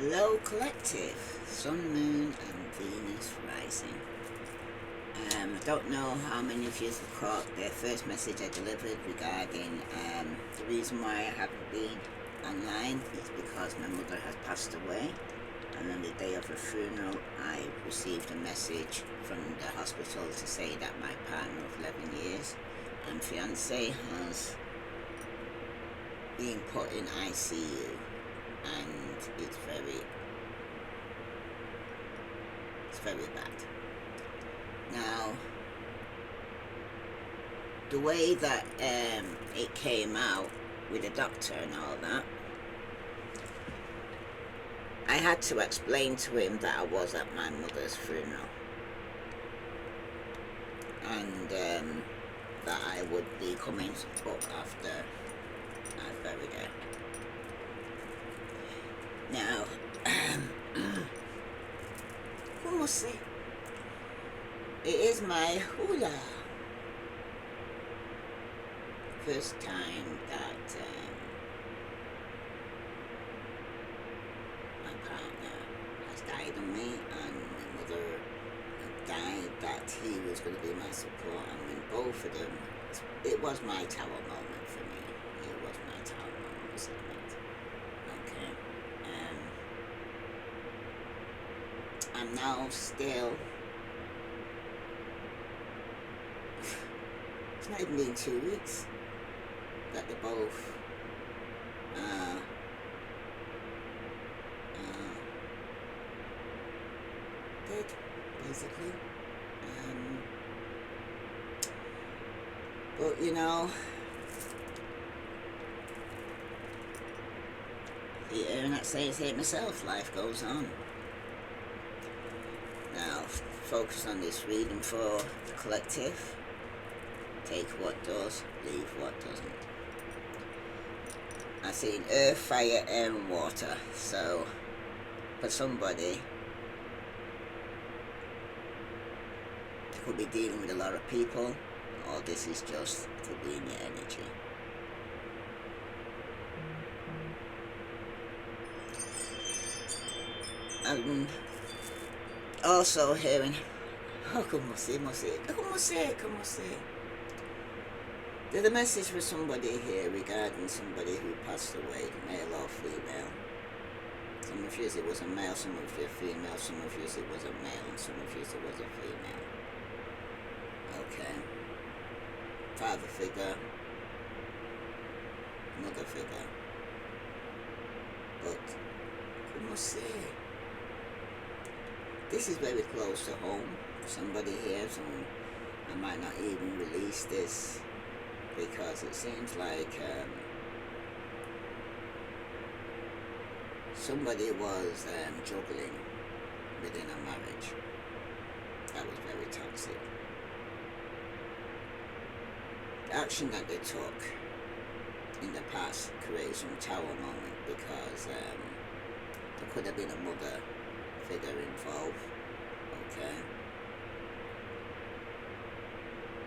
Hello Collective, Sun, Moon and Venus rising. I don't know how many of you have caught the first message I delivered regarding the reason why I haven't been online is because my mother has passed away, and on the day of her funeral I received a message from the hospital to say that my partner of 11 years and fiance has been put in ICU, and it's very bad. Now, the way that it came out with the doctor and all that, I had to explain to him that I was at my mother's funeral and that I would be coming up after I buried her. Now, who must say? It is my hula first time that my partner has died on me, and my mother died that he was going to be my support, and when both of them, it was my tower moment for me. It was my tower moment, wasn't it? Okay. I'm now still, it's not even been 2 weeks that they're both dead, basically. But you know, the internet says it myself, life goes on. Now, focus on this reading for the collective. Take what does, leave what doesn't. I seen earth, fire, air and water. So, for somebody, they could be dealing with a lot of people, or this is just, could be in your energy. Also hearing, como se. There's a message for somebody here regarding somebody who passed away, male or female. Some of you it was a male, some of you female, some of you it was a male, and some of you it was a female. Okay. Father figure, mother figure. But, como se? This is very close to home for somebody here, so I might not even release this because it seems like somebody was juggling within a marriage that was very toxic. The action that they took in the past creates some tower moment because there could have been a mother figure involved, okay?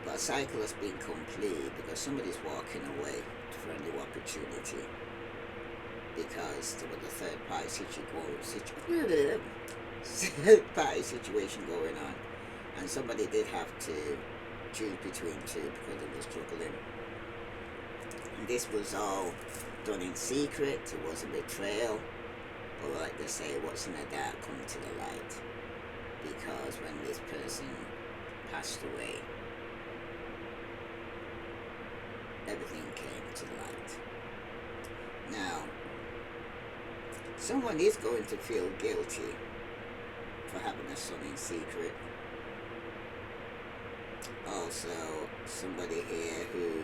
But a cycle has been complete because somebody's walking away for a new opportunity because there was a third party situation going on, and somebody did have to choose between two because it was struggling. And this was all done in secret. It was a betrayal. But like they say, what's in the dark come to the light, because when this person passed away, everything came to light. Now, someone is going to feel guilty for having a son in secret. Also, somebody here who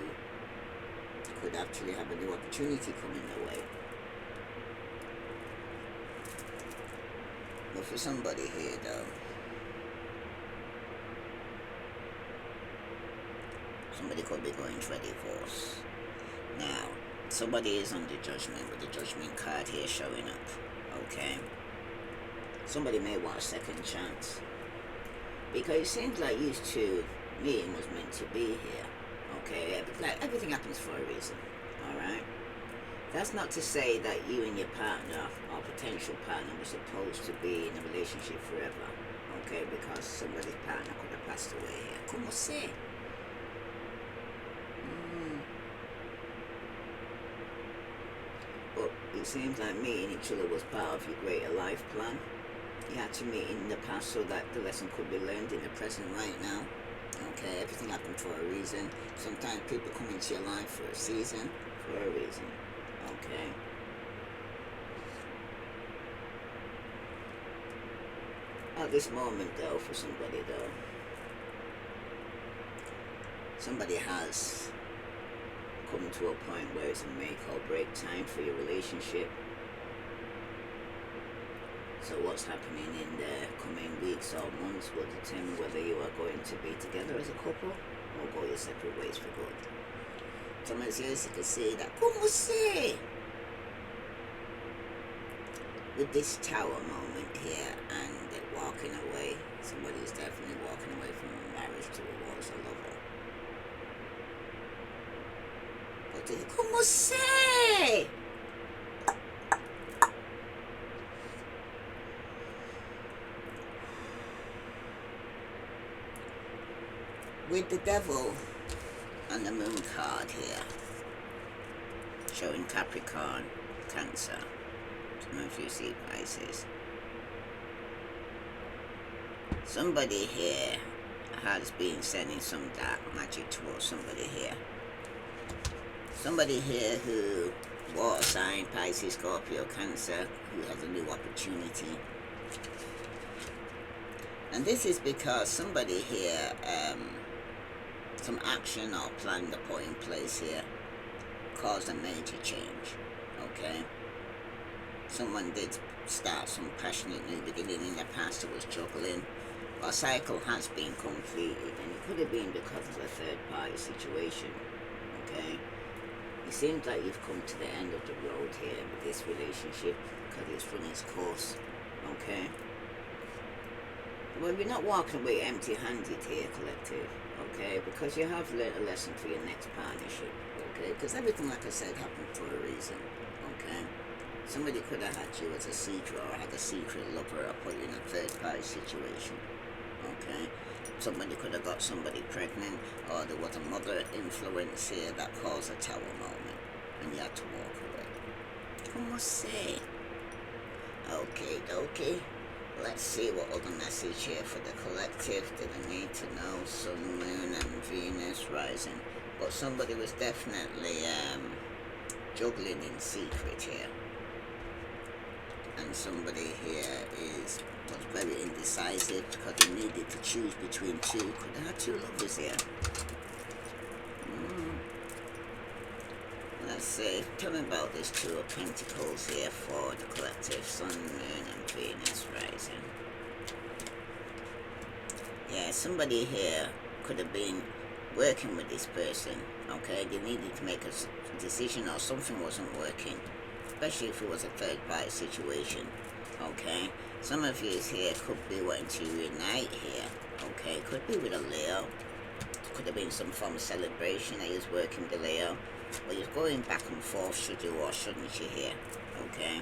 could actually have a new opportunity coming their way. But for somebody here though, somebody could be going for a divorce. Now, somebody is under judgment with the judgment card here showing up, okay? Somebody may want a second chance, because it seems like you two meeting was meant to be here, okay? Like everything happens for a reason, alright? That's not to say that you and your partner or potential partner were supposed to be in a relationship forever, okay? Because somebody's partner could have passed away here. Como se? But it seems like meeting each other was part of your greater life plan. You had to meet in the past so that the lesson could be learned in the present right now. Okay, everything happened for a reason. Sometimes people come into your life for a season, for a reason. Okay. At this moment though, for somebody though, somebody has come to a point where it's a make or break time for your relationship. So what's happening in the coming weeks or months will determine whether you are going to be together as a couple or go your separate ways for good. Some of you can say that, como se? With this tower moment here and walking away, somebody is definitely walking away from a marriage towards a lover. But como se? With the devil and the moon card here, showing Capricorn, Cancer, some of you see Pisces. Somebody here has been sending some dark magic towards somebody here. Somebody here who water sign, Pisces, Scorpio, Cancer, who has a new opportunity. And this is because somebody here, some action or plan to put in place here caused a major change, okay? Someone did start some passionate new beginning in the past that was juggling. A cycle has been completed, and it could have been because of a third party situation, okay? It seems like you've come to the end of the road here with this relationship because it's run its course, okay? Well, you're not walking away empty-handed here, collective, okay? Because you have learned a lesson for your next partnership, okay? Because everything, like I said, happened for a reason, okay? Somebody could have had you as a secret or had a secret lover or put you in a third-party situation, okay? Somebody could have got somebody pregnant, or there was a mother influence here that caused a tower moment, and you had to walk away. Como se? Okay. Let's see what other message here for the collective did I need to know. Sun, Moon, and Venus rising. But somebody was definitely juggling in secret here. And somebody here was very indecisive because they needed to choose between two. Could have had two lovers here. Let's see. Tell me about this Two of Pentacles here for the collective. Sun, Moon, and Venus rising. Yeah, somebody here could have been working with this person. Okay, they needed to make a decision or something wasn't working. Especially if it was a third party situation. Okay, some of you here could be wanting to reunite here. Okay, could be with a Leo. Could have been some form of celebration that is working with the Leo. But you're going back and forth, should you or shouldn't you here, okay?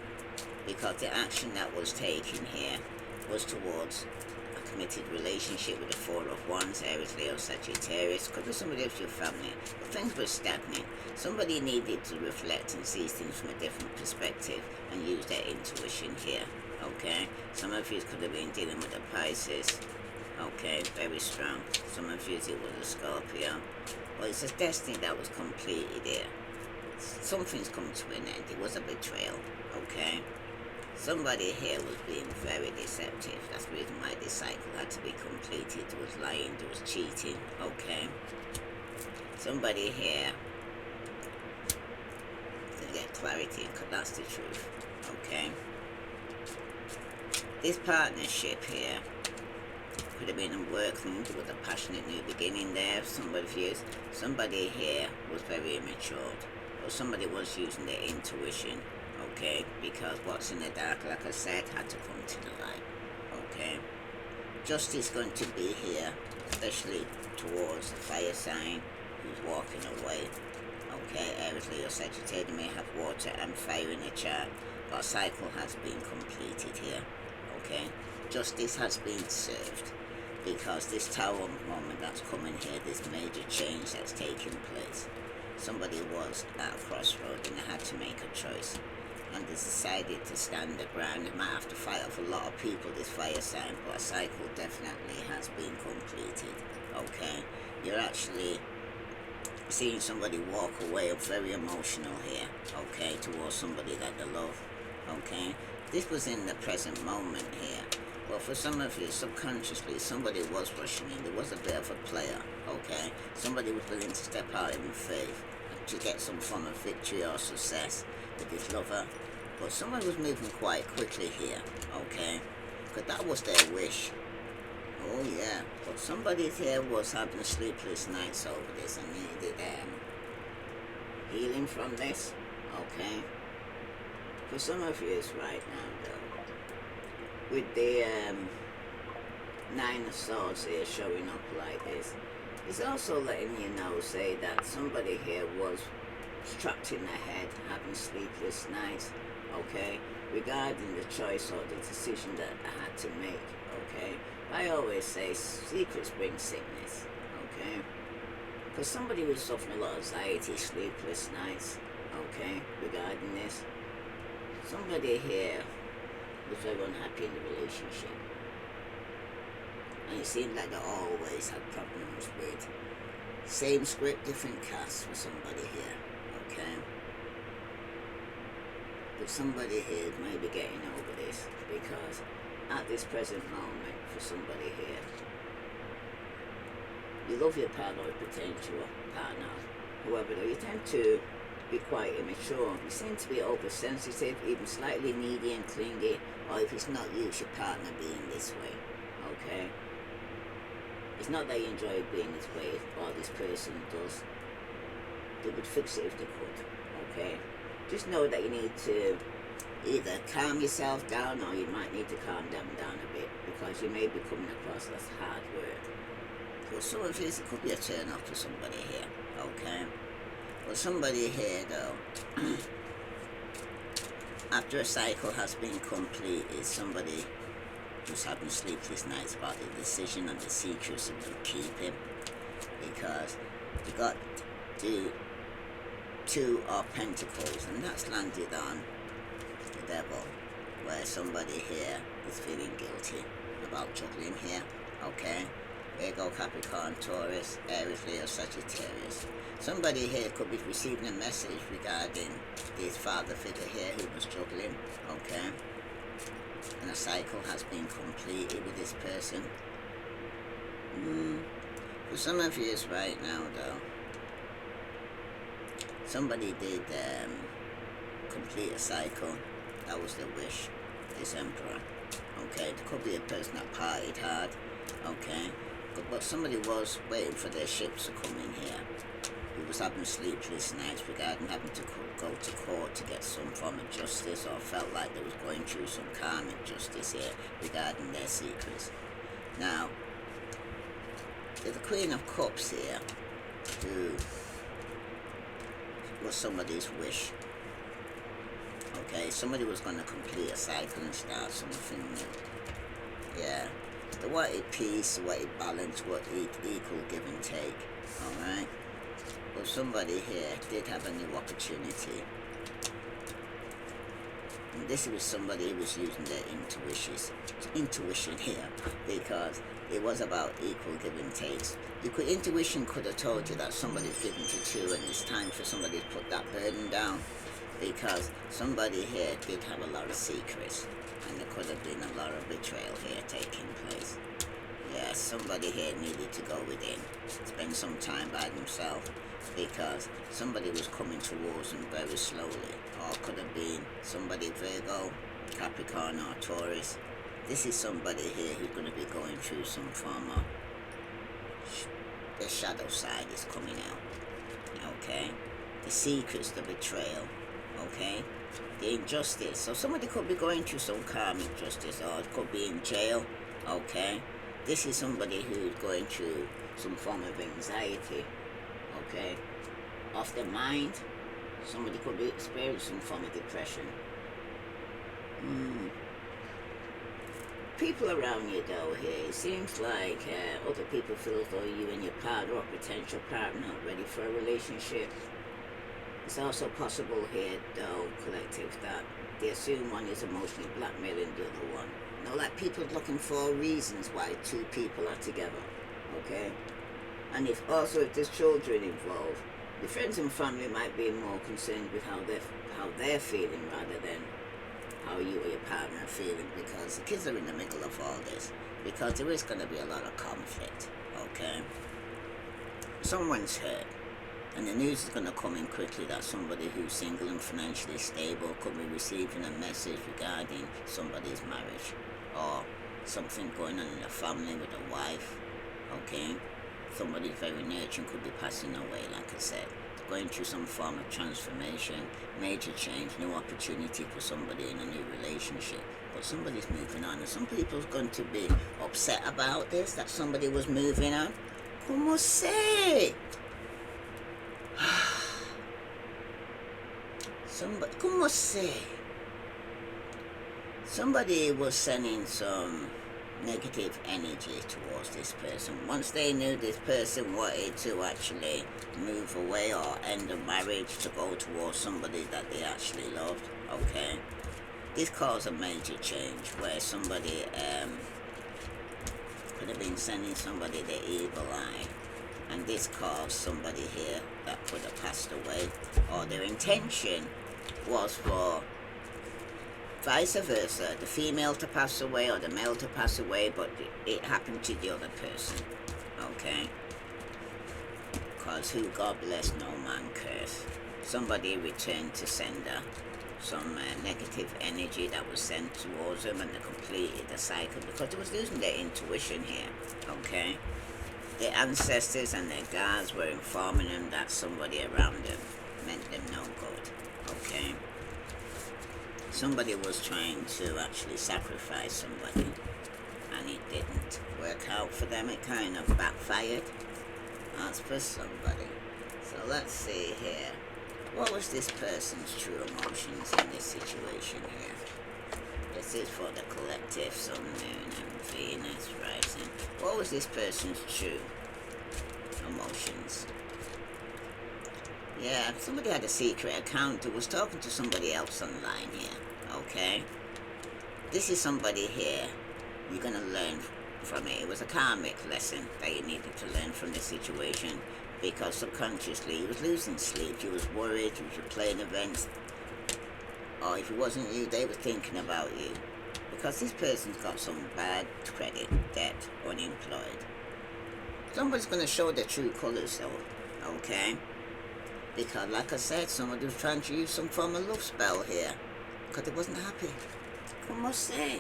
Because the action that was taken here was towards a committed relationship with the Four of Wands, Aries, Leo, Sagittarius. Could be somebody of your family. But things were stagnant. Somebody needed to reflect and see things from a different perspective and use their intuition here, okay? Some of you could have been dealing with a Pisces. Okay, very strong. Some of you it was a Scorpio. Well, it's a destiny that was completed here. Something's come to an end. It was a betrayal, okay? Somebody here was being very deceptive. That's the reason why this cycle had to be completed. There was lying, there was cheating, okay? Somebody here to get clarity, because that's the truth, okay? This partnership here could have been a working, there was a passionate new beginning there. Somebody here was very immature, or somebody was using their intuition, okay? Because what's in the dark, like I said, had to come to the light, okay? Justice going to be here, especially towards the fire sign who's walking away, Okay, Aries, Leo, Sagittarius may have water and fire in the chart, but a cycle has been completed here. Okay, justice has been served, because this tower moment that's coming here, this major change that's taking place, somebody was at a crossroad and they had to make a choice, and they decided to stand their ground. They might have to fight off a lot of people, this fire sign, but a cycle definitely has been completed. Okay, you're actually seeing somebody walk away, very emotional here, okay, towards somebody that they love. Okay, this was in the present moment here. Well, for some of you, subconsciously, somebody was rushing in. There was a bit of a player, okay? Somebody was willing to step out in faith to get some form of victory or success with this lover. But someone was moving quite quickly here, okay? Because that was their wish. Oh, yeah. But somebody here was having sleepless nights over this and needed healing from this, okay? For some of you, it's right now, though. With the Nine of Swords here showing up like this, it's also letting you know, say, that somebody here was trapped in their head, having sleepless nights, okay, regarding the choice or the decision that I had to make, okay. I always say secrets bring sickness, okay, because somebody was suffering a lot of anxiety, sleepless nights, okay, regarding this. Somebody here was very unhappy in the relationship, and it seemed like they always had problems with same script, different cast for somebody here, okay? But somebody here may be getting over this, because at this present moment, for somebody here, you love your partner or potential partner, however, you tend to be quite immature. You seem to be oversensitive, even slightly needy and clingy, or if it's not you, it's your partner being this way, okay? It's not that you enjoy being this way, or this person does. They would fix it if they could, okay? Just know that you need to either calm yourself down, or you might need to calm them down a bit, because you may be coming across as hard work. For some of you, it could be a turn off for somebody here, okay? Well, somebody here, though, after a cycle has been complete, is somebody who's having sleepless nights about the decision and the secrets of the keeping, because you got the Two of Pentacles, and that's landed on the Devil, where somebody here is feeling guilty about juggling here, okay? Virgo, Capricorn, Taurus, Aries, Leo, Sagittarius. Somebody here could be receiving a message regarding this father figure here who was juggling, okay? And a cycle has been completed with this person. For some of you, it's right now, though. Somebody did complete a cycle. That was their wish, this Emperor, okay? There could be a person that partied hard, okay? But somebody was waiting for their ships to come in here. Who was having sleepless nights regarding having to go to court to get some form of justice, or felt like they was going through some karmic justice here regarding their secrets. Now, there's the Queen of Cups here, who was somebody's wish. Okay, somebody was going to complete a cycle and start something new. Yeah. They wanted peace, they wanted balance, wanted equal give and take. Alright? Well, somebody here did have a new opportunity. And this was somebody who was using their intuition here, because it was about equal give and takes. Intuition could have told you that somebody's giving to two and it's time for somebody to put that burden down, because somebody here did have a lot of secrets, and there could have been a lot of betrayal here taking place. Yeah, somebody here needed to go within, spend some time by themselves, because somebody was coming towards them very slowly, or could have been somebody Virgo, Capricorn, or Taurus. This is somebody here who's going to be going through some form of the shadow side is coming out, okay? The secrets, the betrayal, okay? The injustice. So somebody could be going through some karmic justice, or it could be in jail, okay? This is somebody who's going through some form of anxiety, okay? off their mind. Somebody could be experiencing some form of depression. People around you though here, it seems like other people feel as though you and your partner or potential partner are ready for a relationship. It's also possible here though, collective, that they assume one is emotionally blackmailing the other one. You know, like people looking for reasons why two people are together, okay? And if there's children involved, the friends and family might be more concerned with how they're feeling rather than how you or your partner are feeling, because the kids are in the middle of all this, because there is going to be a lot of conflict, okay? Someone's hurt, and the news is going to come in quickly that somebody who's single and financially stable could be receiving a message regarding somebody's marriage or something going on in the family with a wife, okay? Somebody very nurturing could be passing away, like I said, going through some form of transformation, major change, new opportunity for somebody in a new relationship. But somebody's moving on, and some people's going to be upset about this, that somebody was moving on. Como se? Como se? Somebody was sending some negative energy towards this person. Once they knew this person wanted to actually move away or end the marriage to go towards somebody that they actually loved, okay? This caused a major change where somebody could have been sending somebody the evil eye, and this caused somebody here that could have passed away, or their intention was for vice versa, the female to pass away or the male to pass away, but it happened to the other person, okay? Because who God bless, no man curse. Somebody returned to sender some negative energy that was sent towards them, and they completed the cycle because they was losing their intuition here, okay? Their ancestors and their guards were informing them that somebody around them meant them no good, okay? Somebody was trying to actually sacrifice somebody, and it didn't work out for them. It kind of backfired. That's for somebody. So let's see here. What was this person's true emotions in this situation here? This is for the collective, Sun, Moon, and Venus rising. What was this person's true emotions? Yeah, somebody had a secret account who was talking to somebody else online here, okay? This is somebody here. You're going to learn from it. It was a karmic lesson that you needed to learn from this situation, because subconsciously you was losing sleep, you was worried, you was playing events, or if it wasn't you, they were thinking about you. Because this person's got some bad credit, debt, unemployed. Somebody's going to show their true colors though, okay? Because, like I said, somebody was trying to use some form of love spell here. Because they wasn't happy. Como se?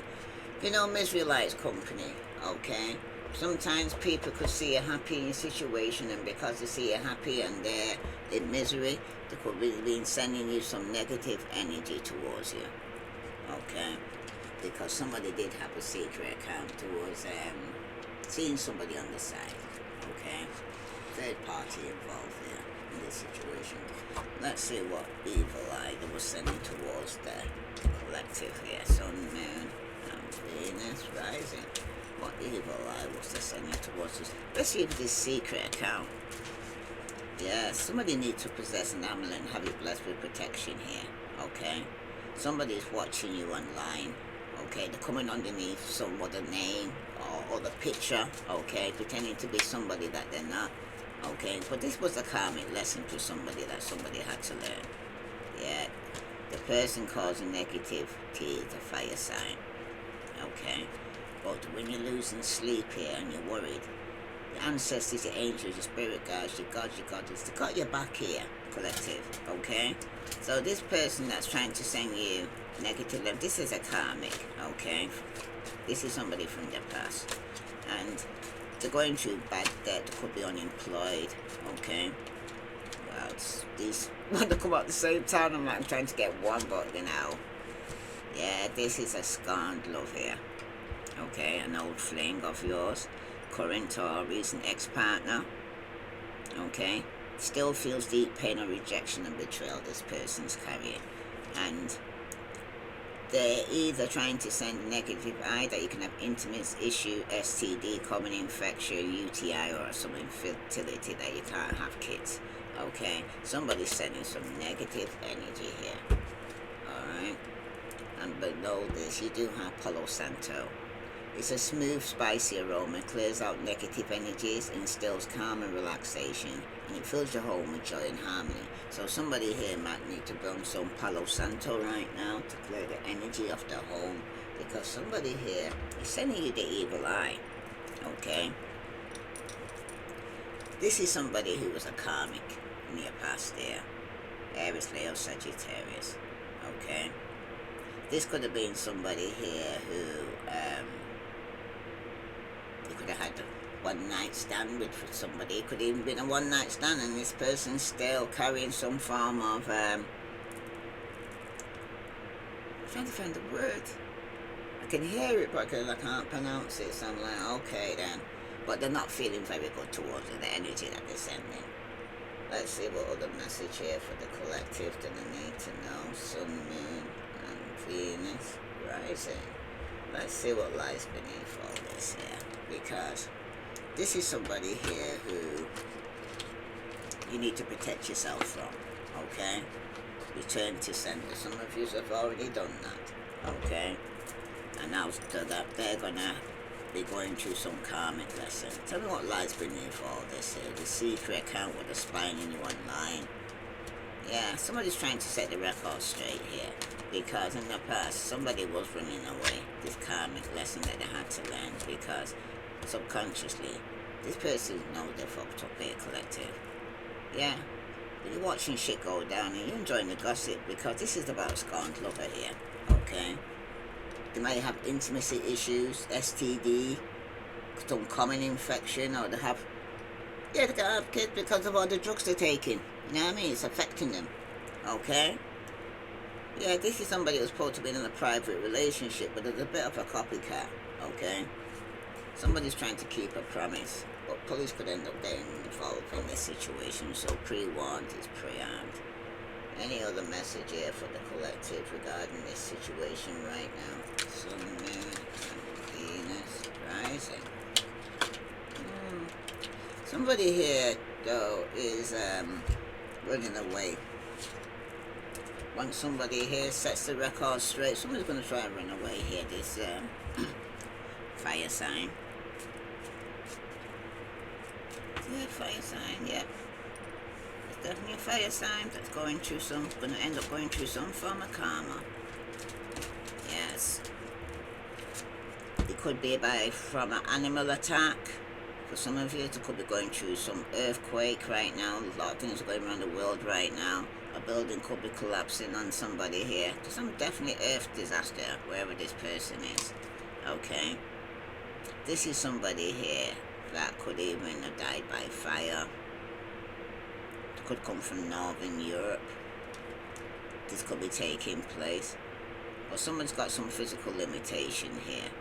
You know, misery likes company, okay? Sometimes people could see you happy in your situation, and because they see you happy and they're in misery, they could be sending you some negative energy towards you, okay? Because somebody did have a secret account towards seeing somebody on the side, okay? Third party involved there in this situation. Let's see what evil eye they were sending towards the collective here. Sun, Moon, and Venus rising. What evil eye was they sending towards us? Especially with this secret account. Yeah, somebody needs to possess an amulet and have it blessed with protection here, okay? Somebody's watching you online, okay? They're coming underneath some other name or the picture, okay? Pretending to be somebody that they're not, okay? But this was a karmic lesson to somebody that somebody had to learn. Yeah, the person causing negativity is a fire sign, okay? But when you're losing sleep here and you're worried, your ancestors, your angels, your spirit guides, your gods, your goddess, they got your back here, collective, okay? So this person that's trying to send you negative love, this is a karmic, okay? This is somebody from the past. And they're going through bad debt, could be unemployed, okay? Well, these want to come out at the same time. I'm like, I'm trying to get one, but you know. Yeah, this is a scorned love here. Okay, an old fling of yours, current or recent ex-partner, okay, still feels deep pain or rejection and betrayal this person's carrying. And they're either trying to send negative eye that you can have intimate issue, STD, common infection, UTI, or some infertility that you can't have kids. Okay, somebody's sending some negative energy here. Alright, and below this you do have Palo Santo. It's a smooth, spicy aroma, clears out negative energies, instills calm and relaxation, and it fills your home with joy and harmony. So somebody here might need to burn some Palo Santo right now to clear the energy of the home, because somebody here is sending you the evil eye. Okay? This is somebody who was a karmic in your past there. Aries, Leo, Sagittarius. Okay? This could have been somebody here who, you could have had a one-night stand with somebody. It could even been a one-night stand, and this person's still carrying some form of, I'm trying to find the word. I can hear it, but I can't pronounce it, so I'm like, okay then. But they're not feeling very good towards the energy that they're sending. Let's see what other message here for the collective that they need to know. Sun, Moon, and Venus rising. Let's see what lies beneath all this here. Because this is somebody here who you need to protect yourself from. Okay? Return to sender. Some of you have already done that. Okay? And now that they're gonna be going through some karmic lesson. Tell me what lies beneath all this here. The secret account with the spying in you online. Yeah, somebody's trying to set the record straight here. Because in the past, somebody was running away. This karmic lesson that they had to learn. Because subconsciously, this person knows they're fucked up here, collective. Yeah. But you're watching shit go down and you're enjoying the gossip, because this is about scorned lover here. Okay? They might have intimacy issues, STD, some common infection, or they can have kids because of all the drugs they're taking. You know what I mean? It's affecting them. Okay? Yeah, this is somebody who's supposed to be in a private relationship, but there's a bit of a copycat. Okay? Somebody's trying to keep a promise, but police could end up getting involved in this situation, so pre-warned is pre-armed. Any other message here for the collective regarding this situation right now? Sun, Moon, and Venus rising. Somebody here, though, is running away. Once somebody here sets the record straight, somebody's going to try and run away here, this fire sign. Yeah, fire sign, yeah. Definitely a fire sign that's going to end up going through some form of karma. Yes. It could be from an animal attack. For some of you, it could be going through some earthquake right now. A lot of things are going around the world right now. A building could be collapsing on somebody here. There's some definitely earth disaster, wherever this person is. Okay. This is somebody here that could even have died by fire. Could come from Northern Europe. This could be taking place. Or someone's got some physical limitation here.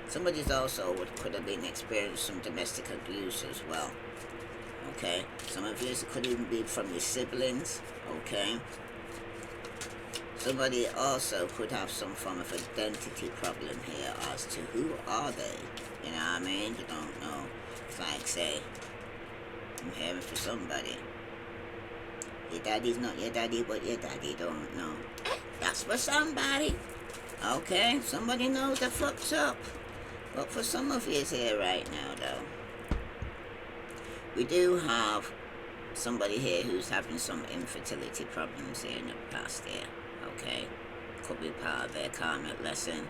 Somebody's also could have been experiencing some domestic abuse as well. Okay? Some of you, it could even be from your siblings. Okay? Somebody also could have some form of identity problem here as to who are they. You know what I mean? You don't know. It's like, say, I'm hearing for somebody. Your daddy's not your daddy, but your daddy don't know. That's for somebody. Okay, somebody knows they're fucked up. But for some of you here right now, though, we do have somebody here who's having some infertility problems here in the past here. Okay, could be part of their karmic lesson.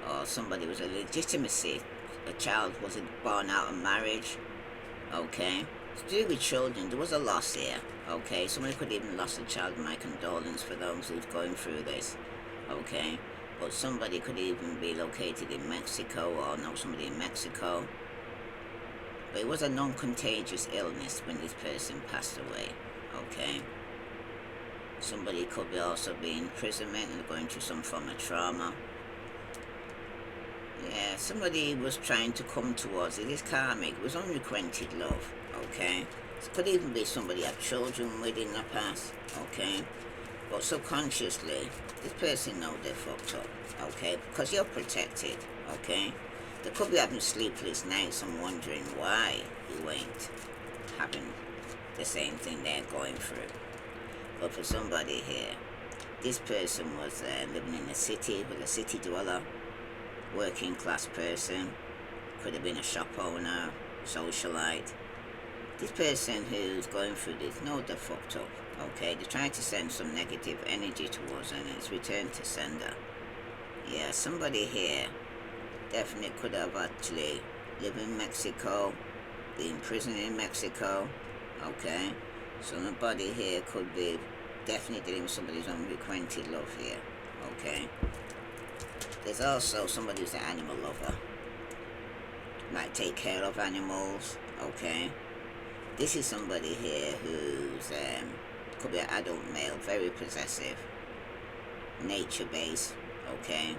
Or somebody was a legitimacy. A child wasn't born out of marriage. Okay. To do with children, there was a loss here. Okay, somebody could even lost a child. My condolence for those who's going through this. Okay, but somebody could even be located in Mexico or know somebody in Mexico. But it was a non-contagious illness when this person passed away. Okay, somebody could be also be in imprisonment and going through some form of trauma. Yeah, somebody was trying to come towards it. It's karmic. It was unrequited love. Okay. It could even be somebody had children with in the past. Okay. But subconsciously, this person know they're fucked up. Okay. Because you're protected. Okay. They could be having sleepless nights and wondering why you ain't having the same thing they're going through. But for somebody here, this person was living in a city, with a city dweller, working class person, could have been a shop owner, socialite. This person who's going through this, no, they're fucked up. Okay, they're trying to send some negative energy towards, and it's returned to sender. Yeah, somebody here definitely could have actually lived in Mexico, be imprisoned in Mexico. Okay, so somebody here could be definitely dealing with somebody's unrequited love here. Okay, there's also somebody who's an animal lover, might take care of animals. Okay, this is somebody here who's could be an adult male, very possessive, nature based. Okay,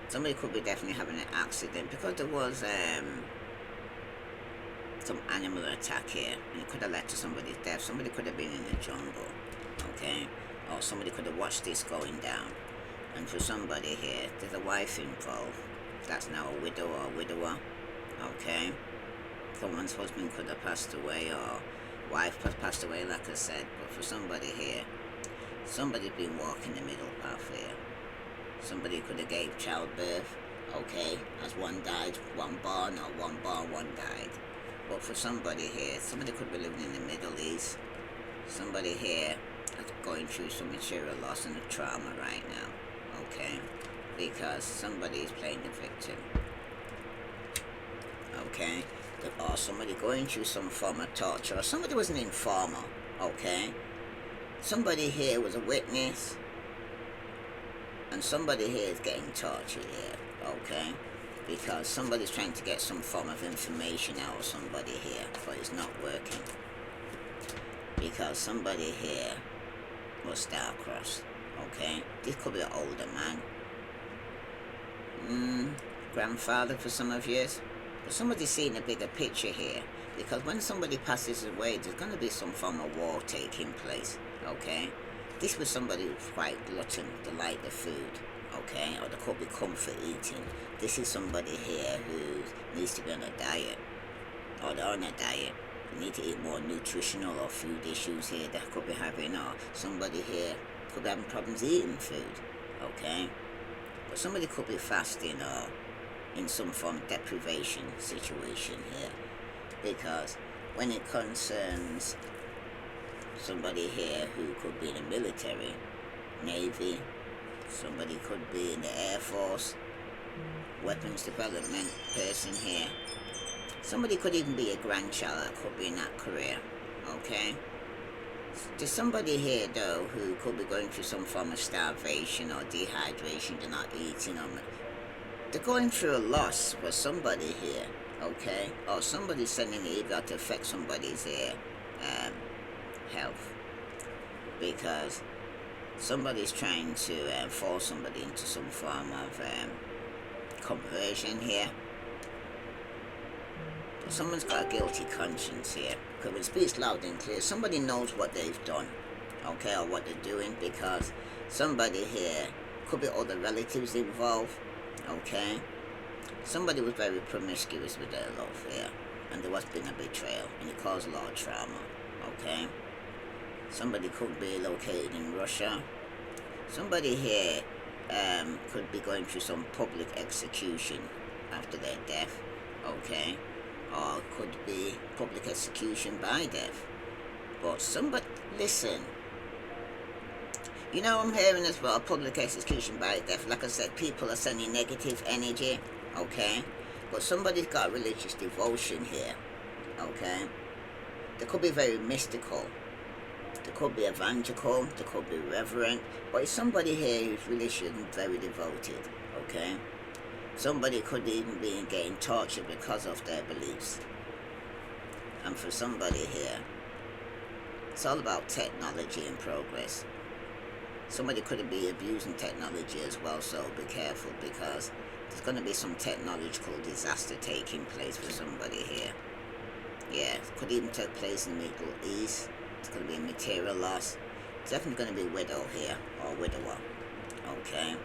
somebody could be definitely having an accident because there was some animal attack here, and it could have led to somebody's death. Somebody could have been in the jungle. Okay, or somebody could have watched this going down. And for somebody here, there's a wife involved that's now a widow or a widower. Okay, someone's husband could have passed away, or wife has passed away, like I said. But for somebody here, somebody's been walking the middle path here. Somebody could have gave childbirth. Okay, as one died, one born, or one born, one died. But for somebody here, somebody could be living in the Middle East. Somebody here is going through some material loss and a trauma right now. Okay, because somebody is playing the victim. Okay, or somebody going through some form of torture, or somebody was an informer. Okay, somebody here was a witness, and somebody here is getting tortured here. Okay, because somebody's trying to get some form of information out of somebody here, but it's not working. Because somebody here was star-crossed. Okay, this could be an older man, grandfather for some of you. But somebody's seeing a bigger picture here, because when somebody passes away, there's going to be some form of war taking place. Okay, this was somebody who's quite glutton, they like the food. Okay, or they could be comfort eating. This is somebody here who needs to be on a diet, or they're on a diet. They need to eat more nutritional or food issues here that could be having, or somebody here could be having problems eating food. Okay, but somebody could be fasting or in some form of deprivation situation here, because when it concerns somebody here who could be in the military, Navy, somebody could be in the Air Force, weapons development person here. Somebody could even be a grandchild that could be in that career. Okay, there's somebody here though who could be going through some form of starvation or dehydration. They're not eating, or they're going through a loss for somebody here. Okay, or somebody's sending the ego to affect somebody's health, because somebody's trying to force somebody into some form of conversion here. But someone's got a guilty conscience here, because when it speaks loud and clear, somebody knows what they've done. Okay, or what they're doing, because somebody here could be other relatives involved. Okay, somebody was very promiscuous with their love here, and there was been a betrayal, and it caused a lot of trauma. Okay, somebody could be located in Russia. Somebody here could be going through some public execution after their death. Okay, or could be public execution by death. But somebody, listen, you know, I'm hearing as well, public execution by death. Like I said, people are sending negative energy. Okay, but somebody's got religious devotion here. Okay, they could be very mystical, they could be evangelical, they could be reverent, but it's somebody here who's religious and very devoted. Okay, somebody could even be getting tortured because of their beliefs. And for somebody here, it's all about technology and progress. Somebody could be abusing technology as well, so be careful, because there's going to be some technological disaster taking place for somebody here. Yeah, it could even take place in the Middle East. It's going to be material loss. It's definitely going to be widow here, or widower. Okay.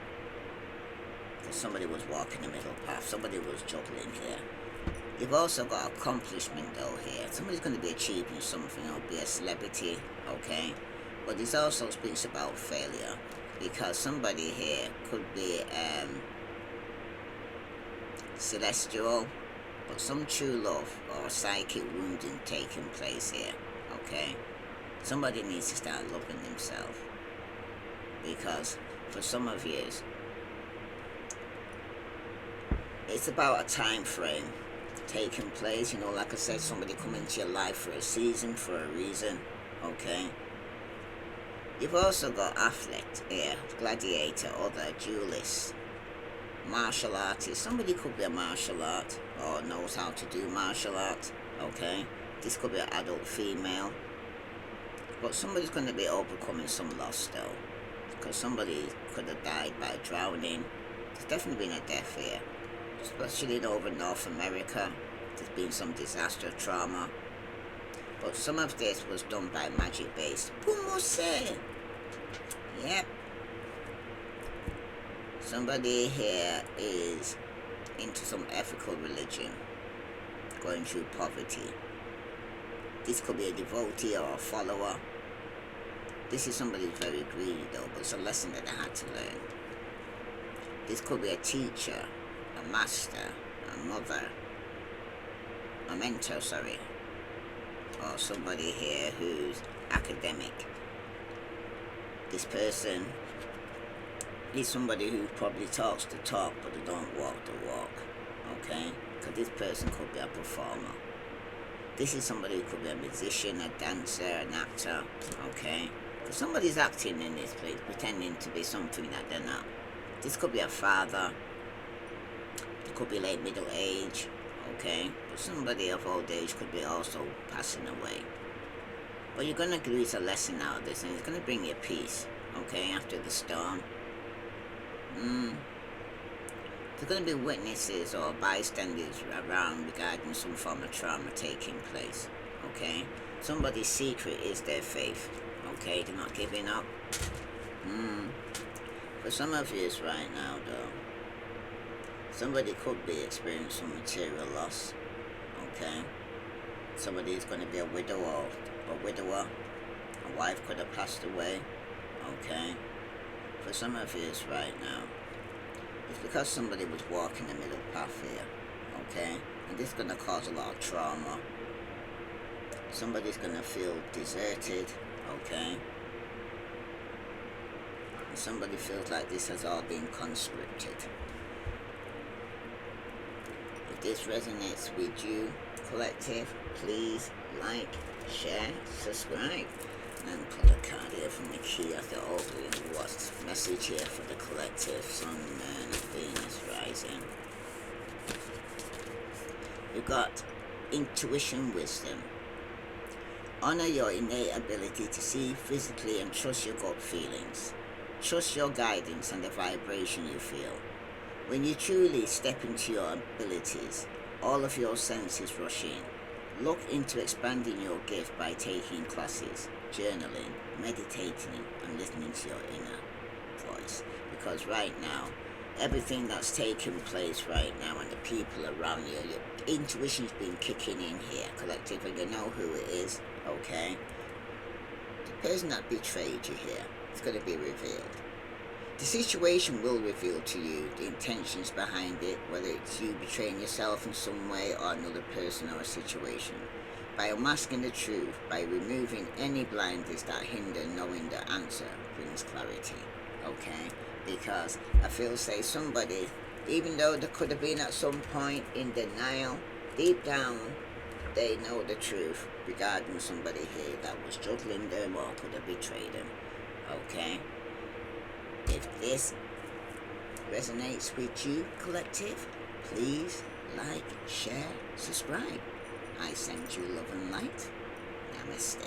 Because somebody was walking the middle path. Somebody was juggling here. You've also got accomplishment though here. Somebody's going to be achieving something, or be a celebrity. Okay. But this also speaks about failure, because somebody here could be celestial, but some true love or psychic wounding taking place here. Okay. Somebody needs to start loving themselves, because for some of you, it's about a time frame taking place. You know, like I said, somebody come into your life for a season, for a reason. Okay. You've also got athlete here, gladiator, other duelist, martial artist. Somebody could be a martial art, or knows how to do martial art. Okay. This could be an adult female. But somebody's going to be overcoming some loss though, because somebody could have died by drowning. There's definitely been a death here, especially over North America. There's been some disaster, trauma. But some of this was done by magic based. Pumose! Yep. Somebody here is into some ethical religion, going through poverty. This could be a devotee or a follower. This is somebody who's very greedy though, but it's a lesson that they had to learn. This could be a teacher, a master, a mother, a mentor, sorry. Or somebody here who's academic. This person is somebody who probably talks the talk, but they don't walk the walk. Okay? Because this person could be a performer. This is somebody who could be a musician, a dancer, an actor, okay? Because somebody's acting in this place, pretending to be something that they're not. This could be a father. It could be late middle age, okay? But somebody of old age could be also passing away. But you're going to glean a lesson out of this, and it's going to bring you peace, okay, after the storm. There's going to be witnesses or bystanders around regarding some form of trauma taking place, okay? Somebody's secret is their faith, okay? They're not giving up. For some of you right now, though, somebody could be experiencing some material loss, okay? Somebody is going to be a widow or a widower. A wife could have passed away, okay? For some of you right now, it's because somebody was walking the middle path here, okay? And this is going to cause a lot of trauma. Somebody's going to feel deserted, okay? And somebody feels like this has all been conscripted. If this resonates with you, collective, please like, share, subscribe. And pull a card here from the key of the opening. What's the message here for the collective? Sun, Moon, Venus rising. You've got intuition, wisdom. Honor your innate ability to see physically and trust your gut feelings. Trust your guidance and the vibration you feel. When you truly step into your abilities, all of your senses rush in. Look into expanding your gift by taking classes, journaling, meditating, and listening to your inner voice. Because right now, everything that's taking place right now and the people around you, your intuition's been kicking in here, collective, and you know who it is, okay? The person that betrayed you here is going to be revealed. The situation will reveal to you the intentions behind it, whether it's you betraying yourself in some way or another person or a situation. By unmasking the truth, by removing any blinders that hinder knowing the answer, brings clarity, okay? Because I feel, say, somebody, even though they could have been at some point in denial, deep down, they know the truth regarding somebody here that was juggling them or could have betrayed them, okay? If this resonates with you, collective, please like, share, subscribe. I send you love and light. Namaste.